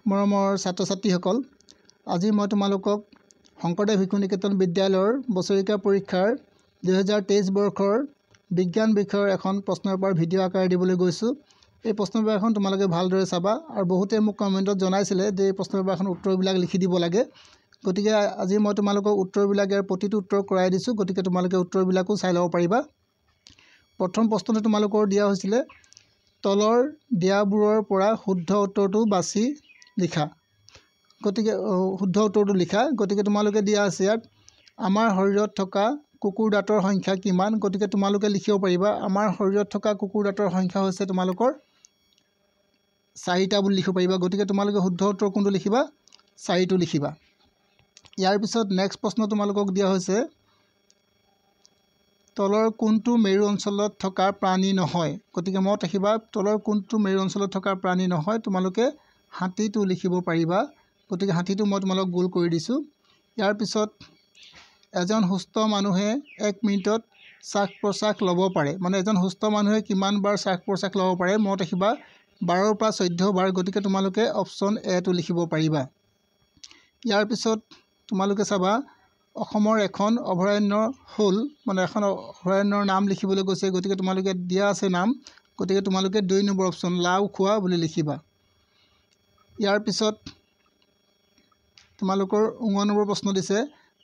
মৰমৰ ছাত্ৰ ছাত্ৰীসকল, আজি মই তোমালোকক শংকৰদেৱ শিশু নিকেতন বিদ্যালয়ৰ বছৰিকা পৰীক্ষাৰ 2023 বৰ্ষৰ বিজ্ঞান বিষয়ৰ এখন প্ৰশ্নপেপাৰ ভিডিঅ' আকাৰে দিবলৈ গৈছোঁ। এই প্ৰশ্নপেপাৰখন তোমালোকে ভালদৰে চাবা আৰু বহুতে মোক কমেণ্টত জনাইছিলে যে এই প্ৰশ্নপেপাৰখন উত্তৰবিলাক লিখি দিব লাগে। গতিকে আজি মই তোমালোকক উত্তৰবিলাক ইয়াৰ প্ৰতিটো উত্তৰ কৰাই দিছোঁ। গতিকে তোমালোকে উত্তৰবিলাকো চাই ল'ব পাৰিবা। প্ৰথম প্ৰশ্নটো তোমালোকৰ দিয়া হৈছিলে তলৰ দিয়াবোৰৰ পৰা শুদ্ধ উত্তৰটো বাছি লিখা। গতিকে শুদ্ধ উত্তৰটো লিখা। গতিকে তোমালোকে দিয়া আছে ইয়াত আমাৰ শৰীৰত থকা কুকুৰ দাঁতৰ সংখ্যা কিমান। গতিকে তোমালোকে লিখিব পাৰিবা আমাৰ শৰীৰত থকা কুকুৰ দাঁতৰ সংখ্যা হৈছে তোমালোকৰ 4টা বুলি লিখিব পাৰিবা। গতিকে তোমালোকে শুদ্ধ উত্তৰ কোনটো লিখিবা? 4টো লিখিবা। ইয়াৰ পিছত নেক্সট প্ৰশ্ন তোমালোকক দিয়া হৈছে তলৰ কোনটো মেৰু অঞ্চলত থকা প্ৰাণী নহয়। গতিকে মনত ৰাখিবা তলৰ কোনটো মেৰু অঞ্চলত থকা প্ৰাণী নহয়। তোমালোকে হাতীটো লিখিব পাৰিবা। গতিকে হাতীটো মই তোমালোকক গোল কৰি দিছোঁ। ইয়াৰ পিছত এজন সুস্থ মানুহে 1 মিনিটত শ্বাস প্ৰশ্বাস ল'ব পাৰে। মানে এজন সুস্থ মানুহে কিমান বাৰ শ্বাস প্ৰশ্বাস ল'ব পাৰে? মনত ৰাখিবা 12ৰ পৰা 14 বাৰ। গতিকে তোমালোকে অপশ্যন এটো লিখিব পাৰিবা। ইয়াৰ পিছত তোমালোকে চাবা অসমৰ এখন অভয়াৰণ্য হ'ল মানে এখন অভয়াৰণ্যৰ নাম লিখিবলৈ কৈছে। গতিকে তোমালোকে দিয়া আছে নাম। গতিকে তোমালোকে 2 নম্বৰ অপশ্যন লাওখোৱা বুলি লিখিবা। ইয়াৰ পিছত তোমালোকৰ 19 নম্বৰ প্ৰশ্ন দিছে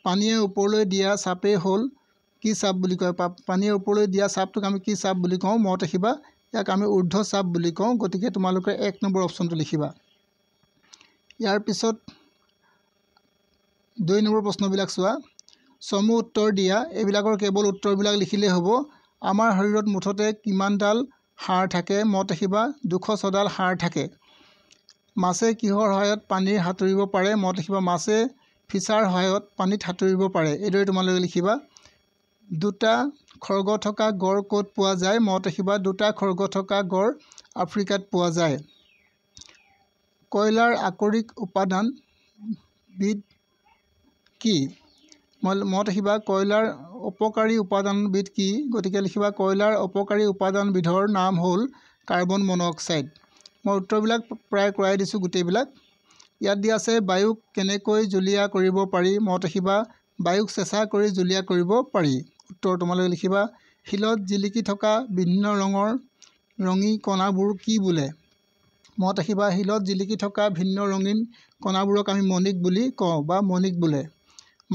পানীয়ে ওপৰলৈ দিয়া চাপেই হ'ল কি চাপ বুলি কয়। পানীয়ে ওপৰলৈ দিয়া চাপটোক আমি কি চাপ বুলি কওঁ? মনত ৰাখিবা ইয়াক আমি ঊৰ্ধ্ব চাপ বুলি কওঁ। গতিকে তোমালোকে 1 নম্বৰ অপশ্যনটো লিখিবা। ইয়াৰ পিছত 2 নম্বৰ প্ৰশ্নবিলাক চোৱা চমু উত্তৰ দিয়া। এইবিলাকৰ কেৱল উত্তৰবিলাক লিখিলেই হ'ব। আমাৰ শৰীৰত মুঠতে কিমানডাল হাড় থাকে? মনত ৰাখিবা 206ডাল হাড় থাকে। মাছে কিহৰ সহায়ত পানীৰ সাঁতুৰিব পাৰে? মনত ৰাখিবা মাছে ফিছাৰ সহায়ত পানীত সাঁতুৰিব পাৰে। এইদৰে তোমালোকে লিখিবা। 2টা খৰ্গ থকা গড় ক'ত পোৱা যায়? মনত ৰাখিবা 2টা খৰ্গ থকা গড় আফ্ৰিকাত পোৱা যায়। কয়লাৰ আকৰিক উপাদান বিধ কি? মনত ৰাখিবা কয়লাৰ অপকাৰী উপাদানবিধ কি? গতিকে লিখিবা কয়লাৰ অপকাৰী উপাদানবিধৰ নাম হ'ল কাৰ্বন মন'অক্সাইড। মই উত্তৰবিলাক প্ৰায় কৰাই দিছোঁ গোটেইবিলাক। ইয়াত দিয়া আছে বায়ুক কেনেকৈ জুলীয়া কৰিব পাৰি? মনত ৰাখিবা বায়ুক চেঁচা কৰি জুলীয়া কৰিব পাৰি। উত্তৰ তোমালোকে লিখিবা শিলত জিলিকি থকা বিভিন্ন ৰঙৰ ৰঙী কণাবোৰ কি বোলে? মনত ৰাখিবা শিলত জিলিকি থকা ভিন্ন ৰঙীন কণাবোৰক আমি মণিক বুলি কওঁ বা মণিক বোলে।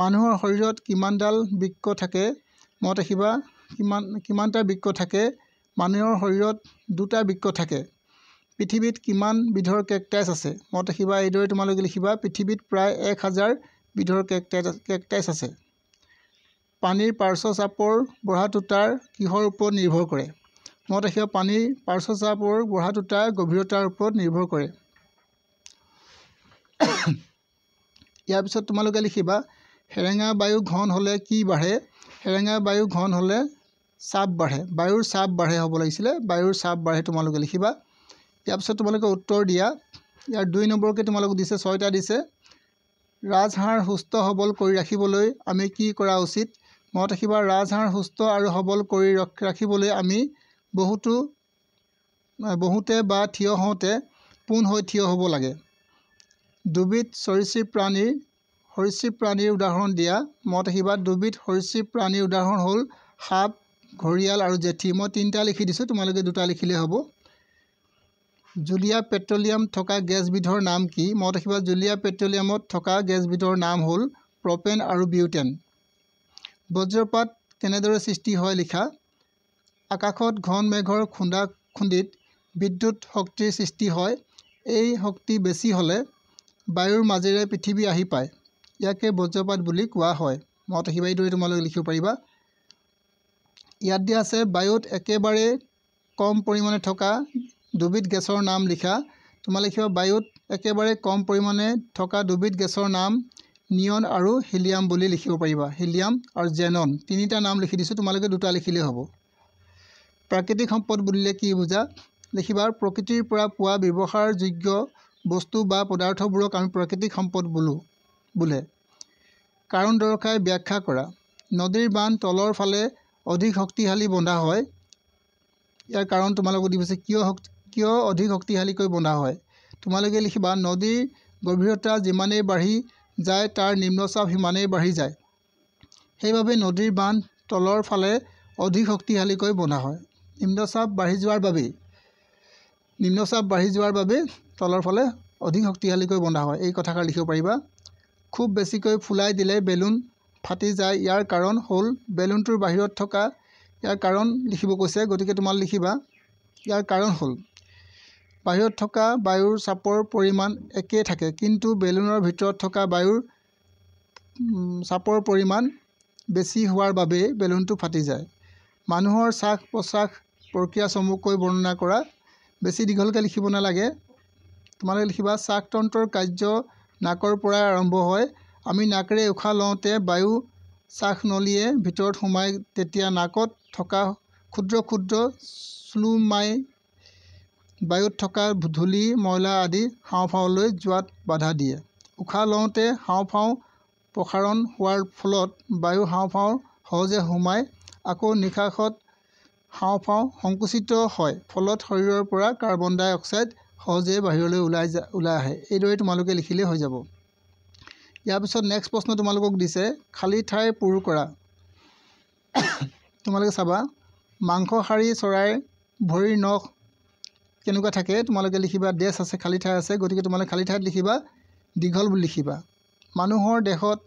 মানুহৰ শৰীৰত কিমানডাল বৃক্ক থাকে? মনত ৰাখিবা কিমানটা বৃক্ক থাকে? মানুহৰ শৰীৰত 2টা বৃক্ক থাকে। পৃথিৱীত কিমান বিধৰ কেকটাছ আছে? মনত ৰাখিবা এইদৰে তোমালোকে লিখিবা পৃথিৱীত প্ৰায় 1000 বিধৰ কেকটাছ আছে। পানীৰ পাৰ্শ্ব চাপৰ বঢ়াটো তাৰ কিহৰ ওপৰত নিৰ্ভৰ কৰে? মনত ৰাখিবা পানীৰ পাৰ্শ্ব চাপৰ বঢ়াটো তাৰ গভীৰতাৰ ওপৰত নিৰ্ভৰ কৰে। ইয়াৰ পিছত তোমালোকে লিখিবা সেৰেঙা বায়ু ঘন হ'লে কি বাঢ়ে? সেৰেঙা বায়ু ঘন হ'লে চাপ বাঢ়ে। বায়ুৰ চাপ বাঢ়ে হ'ব লাগিছিলে। বায়ুৰ চাপ বাঢ়ে তোমালোকে লিখিবা। ইয়াৰ পিছত তোমালোকে উত্তৰ দিয়া। ইয়াৰ 2 নম্বৰকৈ তোমালোকক দিছে 6টা দিছে। ৰাজহাড় সুস্থ সবল কৰি ৰাখিবলৈ আমি কি কৰা উচিত? মনত ৰাখিবা ৰাজহাড় সুস্থ আৰু সবল কৰি ৰাখিবলৈ আমি বহুতে বা থিয় হওঁতে পোন হৈ থিয় হ'ব লাগে। দুবিধ সৰীসৃপ প্ৰাণীৰ উদাহৰণ দিয়া। মনত ৰাখিবা দুবিধ সৰীসৃপ প্ৰাণীৰ উদাহৰণ হ'ল সাপ, ঘৰিয়াল আৰু জেঠী। মই 3টা লিখি দিছোঁ। তোমালোকে 2টা লিখিলেই হ'ব। জুলীয়া পেট্ৰলিয়াম থকা গেছবিধৰ নাম কি? মনত ৰাখিবা জুলীয়া পেট্ৰলিয়ামত থকা গেছবিধৰ নাম হ'ল প্ৰপেন আৰু বিউটেন। বজ্ৰপাত কেনেদৰে সৃষ্টি হয় লিখা। আকাশত ঘন মেঘৰ খুন্দাখুন্দিত বিদ্যুৎ শক্তিৰ সৃষ্টি হয়। এই শক্তি বেছি হ'লে বায়ুৰ মাজেৰে পৃথিৱী আহি পায়। ইয়াকে বজ্ৰপাত বুলি কোৱা হয়। মনত ৰাখিবা এইদৰে তোমালোকে লিখিব পাৰিবা। ইয়াত দিয়া আছে বায়ুত একেবাৰে কম পৰিমাণে থকা দুবিধ গেছৰ নাম লিখা। তোমালোকে লিখিবা বায়ুত একেবাৰে কম পৰিমাণে থকা দুবিধ গেছৰ নাম নিয়ন আৰু হিলিয়াম বুলি লিখিব পাৰিবা। হিলিয়াম আৰু জেনন 3টা নাম লিখি দিছোঁ। তোমালোকে 2টা লিখিলেই হ'ব। প্ৰাকৃতিক সম্পদ বুলিলে কি বুজা? লিখিবা প্ৰকৃতিৰ পৰা পোৱা ব্যৱহাৰযোগ্য বস্তু বা পদাৰ্থবোৰক আমি প্ৰাকৃতিক সম্পদ বোলে। কাৰণ দৰ্শাই ব্যাখ্যা কৰা। নদীৰ বান্ধ তলৰ ফালে অধিক শক্তিশালী বন্ধা হয়। ইয়াৰ কাৰণ তোমালোকক দি দিছে কিয় অধিক শক্তিশালীকৈ বন্ধা হয়। তোমালোকে লিখিবা নদীৰ গভীৰতা যিমানেই বাঢ়ি যায় তাৰ নিম্নচাপ সিমানেই বাঢ়ি যায়। সেইবাবে নদীৰ বান্ধ তলৰ ফালে অধিক শক্তিশালীকৈ বন্ধা হয়। নিম্নচাপ বাঢ়ি যোৱাৰ বাবে তলৰ ফালে অধিক শক্তিশালীকৈ বন্ধা হয়। এই কথাষাৰ লিখিব পাৰিবা। খুব বেছিকৈ ফুলাই দিলে বেলুন ফাটি যায়। ইয়াৰ কাৰণ হ'ল বেলুনটোৰ বাহিৰত থকা ইয়াৰ কাৰণ লিখিব কৈছে, গতিকে তোমালোকে লিখিবা ইয়াৰ কাৰণ হ'ল বাহিৰত থকা বায়ুৰ চাপৰ পৰিমাণ একেই থাকে, কিন্তু বেলুনৰ ভিতৰত থকা বায়ুৰ চাপৰ পৰিমাণ বেছি হোৱাৰ বাবে বেলুনটো ফাটি যায়। মানুহৰ শ্বাস প্ৰশ্বাস প্ৰক্ৰিয়া চমুকৈ বৰ্ণনা কৰা। বেছি দীঘলকৈ লিখিব নালাগে। তোমালোকে লিখিবা শ্বাসতন্ত্ৰৰ কাৰ্য নাকৰ পৰাই আৰম্ভ হয়। আমি নাকেৰে উশাহ লওঁতে বায়ু শ্বাসনলীয়ে ভিতৰত সোমাই তেতিয়া নাকত থকা ক্ষুদ্ৰ ক্ষুদ্ৰ শ্লুমাই বায়ুত থকা ধূলি ময়লা আদি হাওঁফাওঁলৈ যোৱাত বাধা দিয়ে। উশাহ লওঁতে হাওঁফাওঁ প্ৰসাৰণ হোৱাৰ ফলত বায়ু হাওঁফাওঁ সহজে সোমাই আকৌ নিশাহত হাওঁফাওঁ সংকুচিত হয়, ফলত শৰীৰৰ পৰা কাৰ্বন ডাই অক্সাইড সহজে বাহিৰলৈ ওলাই আহে। এইদৰে তোমালোকে লিখিলেই হৈ যাব। ইয়াৰ পিছত নেক্সট প্ৰশ্ন তোমালোকক দিছে খালী ঠাই পূৰ কৰা। তোমালোকে চাবা মাংসহাৰী চৰাইৰ ভৰিৰ নখ কেনেকুৱা থাকে। তোমালোকে লিখিবা ডেছ আছে, খালী ঠাই আছে, গতিকে তোমালোকে খালী ঠাইত লিখিবা দীঘল বুলি লিখিবা। মানুহৰ দেহত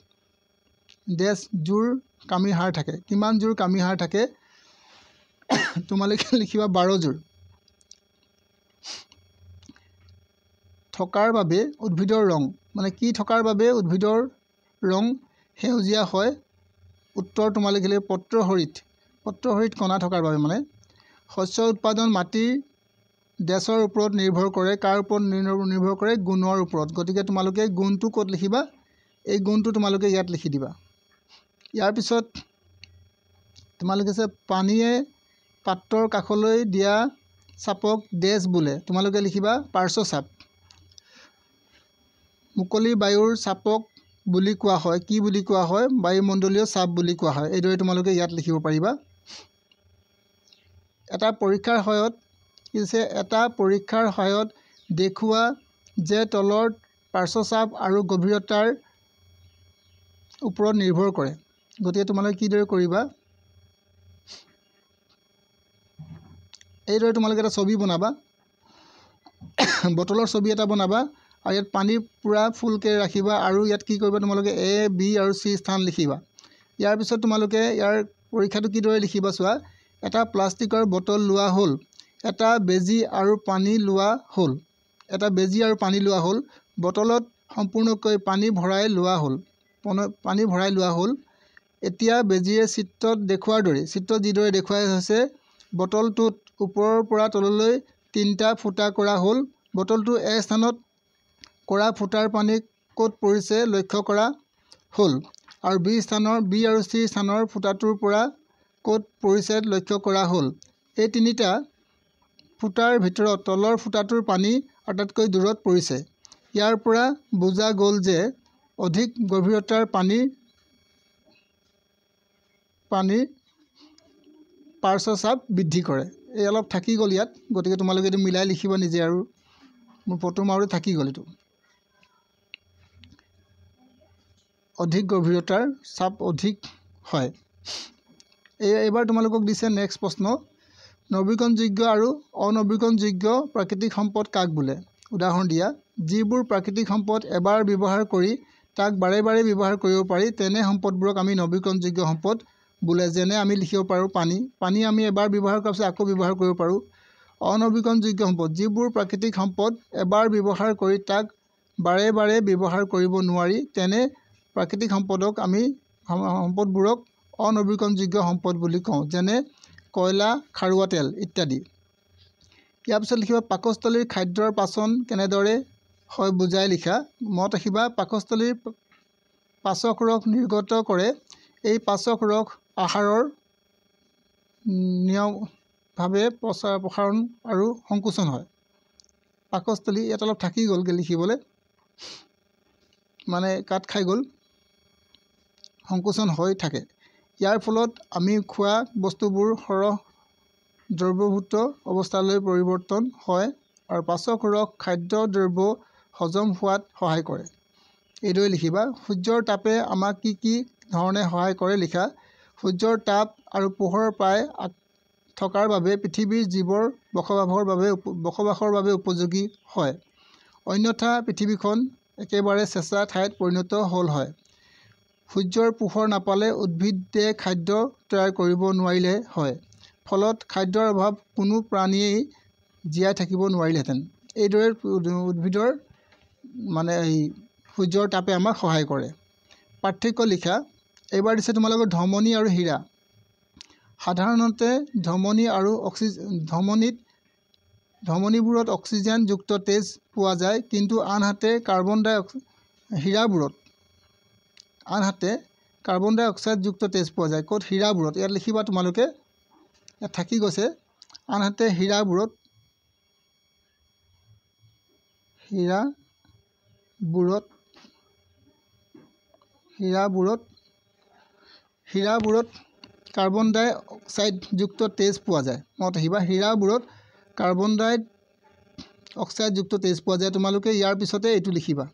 ডেছ জোৰ কামিহাড় থাকে। কিমান জোৰ কামিহাড় থাকে? তোমালোকে লিখিবা 12 জোৰ। থকাৰ বাবে উদ্ভিদৰ ৰং, মানে কি থকাৰ বাবে উদ্ভিদৰ ৰং সেউজীয়া হয়? উত্তৰ তোমালোকে লিখিবা পত্ৰহৰিত কণা থকাৰ বাবে। মানে শস্য উৎপাদন মাটিৰ ডেছৰ ওপৰত নিৰ্ভৰ কৰে। কাৰ ওপৰত নিৰ্ভৰ কৰে? গুণৰ ওপৰত। গতিকে তোমালোকে গুণটো ক'ত লিখিবা? এই গুণটো তোমালোকে ইয়াত লিখি দিবা। ইয়াৰ পিছত তোমালোকে পানীয়ে পাত্ৰৰ কাষলৈ দিয়া চাপক ডেছ বোলে। তোমালোকে লিখিবা পাৰ্শ্বচাপ। মুকলি বায়ুৰ চাপক বুলি কোৱা হয় কি বুলি কোৱা হয়? বায়ুমণ্ডলীয় চাপ বুলি কোৱা হয়। এইদৰে তোমালোকে ইয়াত লিখিব পাৰিবা। এটা পৰীক্ষাৰ সহায়ত দেখুওৱা যে তলৰ পাৰ্শ্বচাপ আৰু গভীৰতাৰ ওপৰত নিৰ্ভৰ কৰে। গতিকে তোমালোকে কিদৰে কৰিবা? এইদৰে তোমালোকে এটা ছবি বনাবা, বটলৰ ছবি এটা বনাবা আৰু ইয়াত পানী পূৰা ফুলকৈ ৰাখিবা আৰু ইয়াত কি কৰিবা? তোমালোকে A, B আৰু C স্থান লিখিবা। ইয়াৰ পিছত তোমালোকে ইয়াৰ পৰীক্ষাটো কিদৰে লিখিবা চোৱা। এটা প্লাষ্টিকৰ বটল লোৱা হ'ল, এটা বেজী আৰু পানী লোৱা হ'ল, বটলত সম্পূৰ্ণকৈ পানী ভৰাই লোৱা হ'ল। এতিয়া বেজীয়ে চিত্ৰত যিদৰে দেখুৱাই হৈছে বটলটোত ওপৰৰ পৰা তললৈ 3টা ফুটা কৰা হ'ল। বটলটো A স্থানত কৰা ফুটাৰ পানী ক'ত পৰিছে লক্ষ্য কৰা হ'ল আৰু B আৰু C স্থানৰ ফুটাটোৰ পৰা ক'ত পৰিছে লক্ষ্য কৰা হ'ল। এই 3টা ফুটাৰ ভিতৰত তলৰ ফুটাটোৰ পানী আটাইতকৈ দূৰত পৰিছে। ইয়াৰ পৰা বুজা গ'ল যে অধিক গভীৰতাৰ পানীৰ পাৰ্শ্বচাপ বৃদ্ধি কৰে। এই অলপ থাকি গ'ল ইয়াত, গতিকে তোমালোকে এইটো মিলাই লিখিবা নিজে আৰু মোৰ ফটো মাৰোঁতে থাকি গ'ল এইটো। অধিক গভীৰতাৰ চাপ অধিক হয়। এইবাৰ তোমালোকক দিছে নেক্সট প্ৰশ্ন নৱীকৰণযোগ্য আৰু অনৱীকৰণযোগ্য প্ৰাকৃতিক সম্পদ কাক বোলে? উদাহৰণ দিয়া। যিবোৰ প্ৰাকৃতিক সম্পদ এবাৰ ব্যৱহাৰ কৰি তাক বাৰে বাৰে ব্যৱহাৰ কৰিব পাৰি তেনে সম্পদবোৰক আমি নৱীকৰণযোগ্য সম্পদ বোলে। যেনে আমি লিখিব পাৰোঁ পানী আমি এবাৰ ব্যৱহাৰ কৰাৰ পিছত আকৌ ব্যৱহাৰ কৰিব পাৰোঁ। অনৱীকৰণযোগ্য সম্পদ যিবোৰ প্ৰাকৃতিক সম্পদ এবাৰ ব্যৱহাৰ কৰি তাক বাৰে বাৰে ব্যৱহাৰ কৰিব নোৱাৰি তেনে প্ৰাকৃতিক সম্পদবোৰক অনৱীকৰণযোগ্য সম্পদ বুলি কওঁ, যেনে কয়লা, খাৰুৱা তেল ইত্যাদি। ইয়াৰ পিছত লিখিবা পাকস্থলীৰ খাদ্যৰ পাচন কেনেদৰে হয় বুজাই লিখা। মনত ৰাখিবা পাকস্থলীৰ পাচক ৰস নিৰ্গত কৰে। এই পাচক ৰস আহাৰৰ নিয়মভাৱে প্ৰসাৰণ আৰু সংকোচন হয়। পাকস্থলী ইয়াত অলপ থাকি গ'লগৈ লিখিবলৈ, মানে কাট খাই গ'ল, সংকোচন হৈ থাকে। ইয়াৰ ফলত আমি খোৱা বস্তুবোৰ সৰহ দ্ৰৱীভূত অৱস্থালৈ পৰিৱৰ্তন হয় আৰু পাচক ৰস খাদ্যদ্ৰব্য হজম হোৱাত সহায় কৰে। এইদৰে লিখিবা। সূৰ্যৰ তাপে আমাক কি ধৰণে সহায় কৰে লিখা। সূৰ্যৰ তাপ আৰু পোহৰ পাই থকাৰ বাবে পৃথিৱীৰ জীৱৰ বসবাসৰ বাবে উপযোগী হয়। অন্যথা পৃথিৱীখন একেবাৰে চেঁচা ঠাইত পৰিণত হ'ল হয়। সূৰ্যৰ পোহৰ নাপালে উদ্ভিদে খাদ্য তৈয়াৰ কৰিব নোৱাৰিলে হয়। ফলত খাদ্যৰ অভাৱ কোনো প্ৰাণীয়েই জীয়াই থাকিব নোৱাৰিলেহেঁতেন। এইদৰে উদ্ভিদৰ সূৰ্যৰ তাপে আমাক সহায় কৰে। পাৰ্থক্য লিখা। এইবাৰ দিছে তোমালোকৰ ধমনী আৰু হীৰা। সাধাৰণতে ধমনীবোৰত অক্সিজেনযুক্ত তেজ পোৱা যায়, কিন্তু আনহাতে কাৰ্বন ডাই অক্সাইডযুক্ত তেজ পোৱা যায়। ক'ত? হীৰাবোৰত। ইয়াত লিখিবা তোমালোকে, ইয়াত থাকি গৈছে। আনহাতে হীৰাবোৰত কাৰ্বন ডাই অক্সাইডযুক্ত তেজ পোৱা যায়। মনত ৰাখিবা, হীৰাবোৰত কাৰ্বন ডাই অক্সাইডযুক্ত তেজ পোৱা যায়। তোমালোকে ইয়াৰ পিছতে এইটো লিখিবা।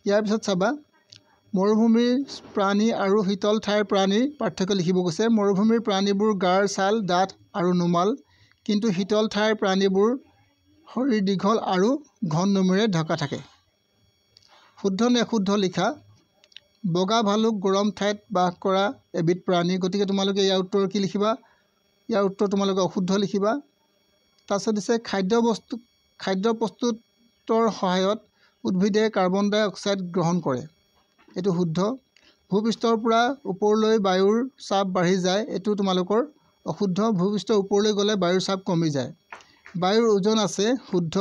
ইয়াৰ পিছত চাবা, মৰুভূমিৰ প্ৰাণী আৰু শীতল ঠাইৰ প্ৰাণীৰ পাৰ্থক্য লিখিব কৈছে। মৰুভূমিৰ প্ৰাণীবোৰ গাৰ ছাল ডাঠ আৰু নোমাল, কিন্তু শীতল ঠাইৰ প্ৰাণীবোৰ শৰীৰ দীঘল আৰু ঘন নোমেৰে ঢকা থাকে। শুদ্ধ নে অশুদ্ধ লিখা। বগা ভালুক গৰম ঠাইত বাস কৰা এবিধ প্ৰাণী। গতিকে তোমালোকে ইয়াৰ উত্তৰ কি লিখিবা? ইয়াৰ উত্তৰ তোমালোকে অশুদ্ধ লিখিবা। তাৰপিছত দিছে খাদ্য প্ৰস্তুতৰ সহায়ত উদ্ভিদে কাৰ্বন ডাই অক্সাইড গ্ৰহণ কৰে। এইটো শুদ্ধ। ভূপৃষ্ঠৰ পৰা ওপৰলৈ বায়ুৰ চাপ বাঢ়ি যায়। এইটো তোমালোকৰ অশুদ্ধ। ভূপৃষ্ঠৰ ওপৰলৈ গ'লে বায়ুৰ চাপ কমি যায়। বায়ুৰ ওজন আছে। শুদ্ধ।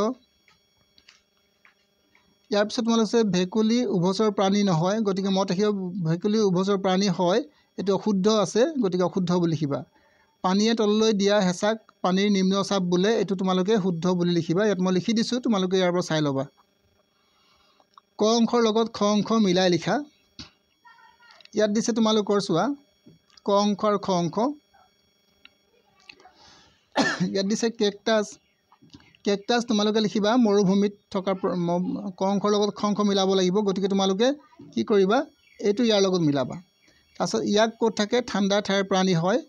ইয়াৰ পিছত তোমালোকে আছে ভেকুলী উভচৰ প্ৰাণী নহয়। গতিকে মনত ৰাখিব, ভেকুলী উভচৰ প্ৰাণী হয়। এইটো অশুদ্ধ আছে, গতিকে অশুদ্ধ বুলি লিখিবা। পানীয়ে তললৈ দিয়া হেঁচাক পানীৰ নিম্ন চাপ বোলে। এইটো তোমালোকে শুদ্ধ বুলি লিখিবা। ইয়াত মই লিখি দিছোঁ, তোমালোকে ইয়াৰ পৰা চাই ল'বা। ক অংশৰ লগত খ অংশ মিলাই লিখা। ইয়াত দিছে তোমালোকৰ চোৱা, ক অংশ আৰু খ অংশ। ইয়াত দিছে কেকটাছ তোমালোকে লিখিবা মৰুভূমিত থকা। ক অংশৰ লগত খ অংশ মিলাব লাগিব। গতিকে তোমালোকে কি কৰিবা, এইটো ইয়াৰ লগত মিলাবা। তাৰপিছত ইয়াক ক'ত থাকে? ঠাণ্ডা ঠাইৰ প্ৰাণী হয়।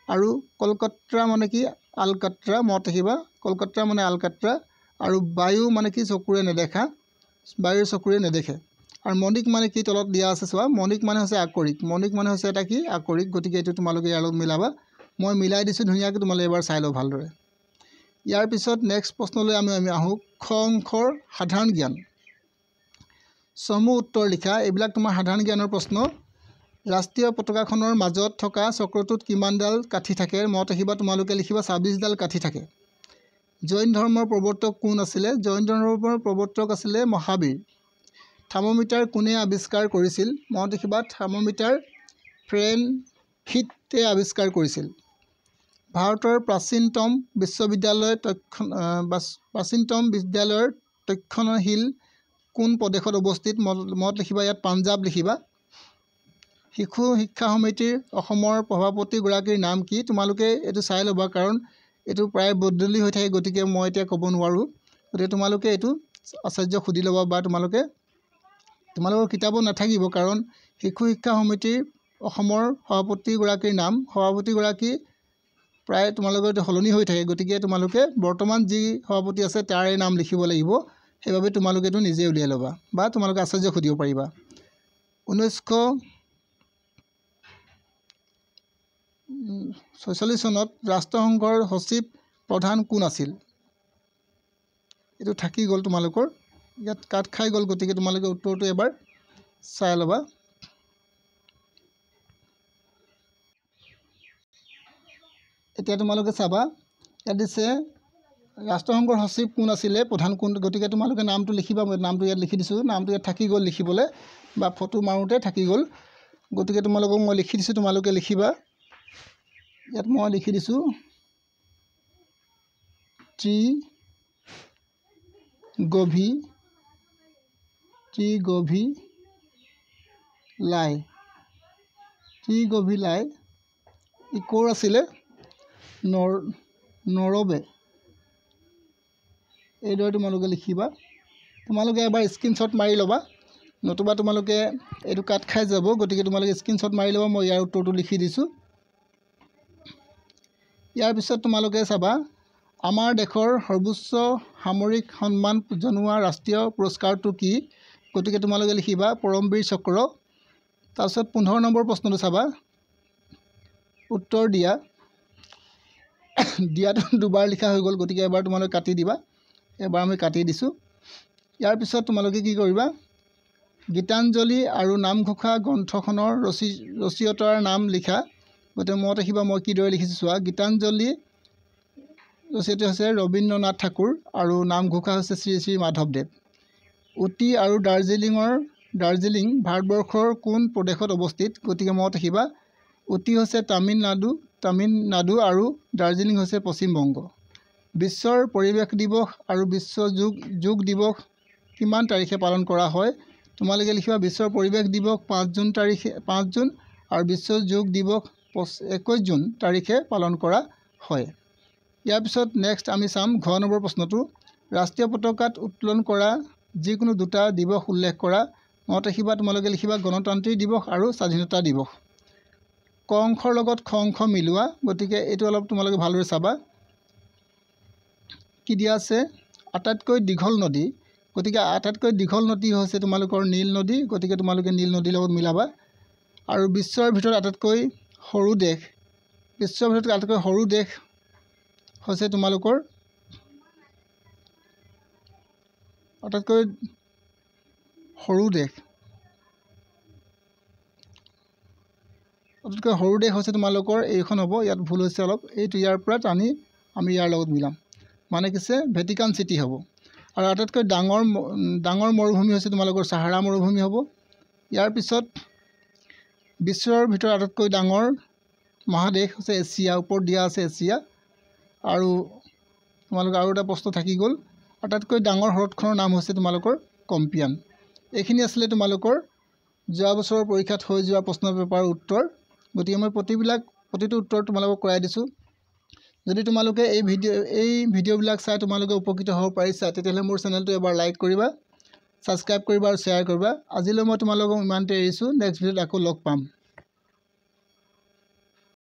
আৰু কলকাত্ৰা মানে কি? আলকাত্ৰা। মনত ৰাখিবা, কলকাত্ৰা মানে আলকাত্ৰা। আৰু বায়ু মানে কি? চকুৰে নেদেখা। বায়ুৰ চকুৰে নেদেখে। আৰু মণিক মানে কি? তলত দিয়া আছে চোৱা। মণিক মানে হৈছে আকৰিক। মণিক মানে হৈছে এটা কি? আকৰিক। গতিকে এইটো তোমালোকে ইয়াৰ লগত মিলাবা। মই মিলাই দিছোঁ ধুনীয়াকৈ, তোমালোকে এবাৰ চাই লওঁ ভালদৰে। ইয়াৰ পিছত নেক্সট প্ৰশ্নলৈ আমি আহোঁ। খ অংশৰ সাধাৰণ জ্ঞান। চমু উত্তৰ লিখা। এইবিলাক তোমাৰ সাধাৰণ জ্ঞানৰ প্ৰশ্ন। ৰাষ্ট্ৰীয় পতাকাখনৰ মাজত থকা চক্ৰটোত কিমানডাল কাঠি থাকে? মনত ৰাখিবা, তোমালোকে লিখিবা 26ডাল কাঠি থাকে। জৈন ধৰ্মৰ প্ৰৱৰ্তক কোন আছিলে? জৈন ধৰ্মৰ প্ৰৱৰ্তক আছিলে মহাবীৰ। থাৰ্মোমিটাৰ কোনে আৱিষ্কাৰ কৰিছিল? মনত ৰাখিবা, থাৰ্মোমিটাৰ ফাৰেনহিটে আৱিষ্কাৰ কৰিছিল। ভাৰতৰ প্ৰাচীনতম বিশ্ববিদ্যালয়ৰ তক্ষশিল কোন প্ৰদেশত অৱস্থিত? মনত লিখিবা, ইয়াত পাঞ্জাৱ লিখিবা। শিশু শিক্ষা সমিতিৰ অসমৰ সভাপতিগৰাকীৰ নাম কি? তোমালোকে এইটো চাই ল'বা, কাৰণ এইটো প্ৰায় বদলি হৈ থাকে। গতিকে মই এতিয়া ক'ব নোৱাৰোঁ। গতিকে তোমালোকে এইটো আচাৰ্যক সুধি ল'বা, বা তোমালোকৰ কিতাপত নাথাকিব, কাৰণ শিশু শিক্ষা সমিতিৰ অসমৰ সভাপতিগৰাকীৰ সভাপতিগৰাকী প্ৰায় তোমালোকৰ এইটো সলনি হৈ থাকে। গতিকে তোমালোকে বৰ্তমান যি সভাপতি আছে তাৰে নাম লিখিব লাগিব। সেইবাবে তোমালোকে এইটো নিজে উলিয়াই ল'বা, বা তোমালোকে আচাৰ্যক সুধিব পাৰিবা। 1946 চনত ৰাষ্ট্ৰসংঘৰ সচিব প্ৰধান কোন আছিল? এইটো থাকি গ'ল তোমালোকৰ, ইয়াত কাট খাই গ'ল। গতিকে তোমালোকে উত্তৰটো এবাৰ চাই ল'বা। এতিয়া তোমালোকে চাবা, ইয়াত দিছে ৰাষ্ট্ৰসংঘৰ সচিব কোন আছিলে, প্ৰধান কোন? গতিকে তোমালোকে নামটো লিখিবা। মই নামটো ইয়াত লিখি দিছোঁ। নামটো ইয়াত থাকি গ'ল লিখিবলৈ, বা ফটো মাৰোঁতে থাকি গ'ল। গতিকে তোমালোকক মই লিখি দিছোঁ, তোমালোকে লিখিবা। ইয়াত মই লিখি দিছোঁ ত্ৰিগভীলাই। ই ক'ৰ আছিলে? নৰৱে এইদৰে তোমালোকে লিখিবা তোমালোকে এবাৰ স্ক্ৰীনশ্বট মাৰি ল'বা নতুবা তোমালোকে এইটো কাট খাই যাব গতিকে তোমালোকে স্ক্ৰীনশ্বট মাৰি ল'বা মই ইয়াৰ উত্তৰটো লিখি দিছোঁ ইয়াৰ পিছত তোমালোকে চাবা আমাৰ দেশৰ সৰ্বোচ্চ সামৰিক সন্মান জনোৱা ৰাষ্ট্ৰীয় পুৰস্কাৰটো কি গতিকে তোমালোকে লিখিবা পৰমবীৰ চক্ৰ তাৰপিছত 15 নম্বৰ প্ৰশ্নটো চাবা উত্তৰ দিয়াটো দুবাৰ লিখা হৈ গ'ল গতিকে এবাৰ তোমালোকে কাটি দিবা এবাৰ আমি কাটি দিছোঁ ইয়াৰ পিছত তোমালোকে কি কৰিবা গীতাঞ্জলি আৰু নামঘোষা গ্ৰন্থখনৰ ৰচয়িতাৰ নাম লিখা গতিকে মনত ৰাখিবা মই কিদৰে লিখিছোঁ চোৱা গীতাঞ্জলি ৰচয়িতা হৈছে ৰবীন্দ্ৰনাথ ঠাকুৰ আৰু নামঘোষা হৈছে শ্ৰী শ্ৰী মাধৱদেৱ উটি আৰু দাৰ্জিলিং ভাৰতবৰ্ষৰ কোন প্ৰদেশত অৱস্থিত গতিকে মনত ৰাখিবা উটি হৈছে তামিলনাডু আৰু দাৰ্জিলিং হৈছে পশ্চিম বংগ বিশ্বৰ পৰিৱেশ দিৱস আৰু বিশ্ব যোগ দিৱস কিমান তাৰিখে পালন কৰা হয় তোমালোকে লিখিবা বিশ্বৰ পৰিৱেশ দিৱস 5 জুন আৰু বিশ্ব যোগ দিৱস 21 জুন তাৰিখে পালন কৰা হয় ইয়াৰ পিছত নেক্সট আমি চাম ঘ নম্বৰ প্ৰশ্নটো ৰাষ্ট্ৰীয় পতাকাত উত্তোলন কৰা যিকোনো দুটা দিৱস উল্লেখ কৰা মনত ৰাখিবা তোমালোকে লিখিবা গণতান্ত্ৰিক দিৱস আৰু স্বাধীনতা দিৱস ক অংশৰ লগত খ অংশ মিলোৱা গতিকে এইটো অলপ তোমালোকে ভালদৰে চাবা কি দিয়া আছে আটাইতকৈ দীঘল নদী গতিকে আটাইতকৈ দীঘল নদী হৈছে তোমালোকৰ নীল নদী গতিকে তোমালোকে নীল নদীৰ লগত মিলাবা আৰু বিশ্বৰ ভিতৰত আটাইতকৈ সৰু দেশ হৈছে তোমালোকৰ আটাইতকৈ সৰু দেশ হৈছে তোমালোকৰ এইখন হ'ব ইয়াত ভুল হৈছে অলপ এইটো ইয়াৰ পৰা টানি আমি ইয়াৰ লগত মিলাম মানে কিছে ভেটিকান চিটি হ'ব আৰু আটাইতকৈ ডাঙৰ মৰুভূমি হৈছে তোমালোকৰ সাহাৰা মৰুভূমি হ'ব ইয়াৰ পিছত বিশ্বৰ ভিতৰত আটাইতকৈ ডাঙৰ মহাদেশ হৈছে এছিয়া ওপৰত দিয়া আছে এছিয়া আৰু তোমালোকৰ আৰু এটা প্ৰশ্ন থাকি গ'ল আটাইতকৈ ডাঙৰ হ্ৰদখনৰ নাম হৈছে তোমালোকৰ কম্পিয়ান এইখিনি আছিলে তোমালোকৰ যোৱা বছৰৰ পৰীক্ষাত হৈ যোৱা প্ৰশ্ন পেপাৰৰ উত্তৰ গতিকে মই প্ৰতিটো উত্তৰ তোমালোকক কৰাই দিছোঁ যদি তোমালোকে এই ভিডিঅ'বিলাক চাই তোমালোকে উপকৃত হ'ব পাৰিছা তেতিয়াহ'লে মোৰ চেনেলটো এবাৰ লাইক কৰিবা ছাবস্ক্ৰাইব কৰিবা আৰু শ্বেয়াৰ কৰিবা আজিলৈ মই তোমালোকক ইমানতে এৰিছোঁ নেক্সট ভিডিঅ'ত আকৌ লগ পাম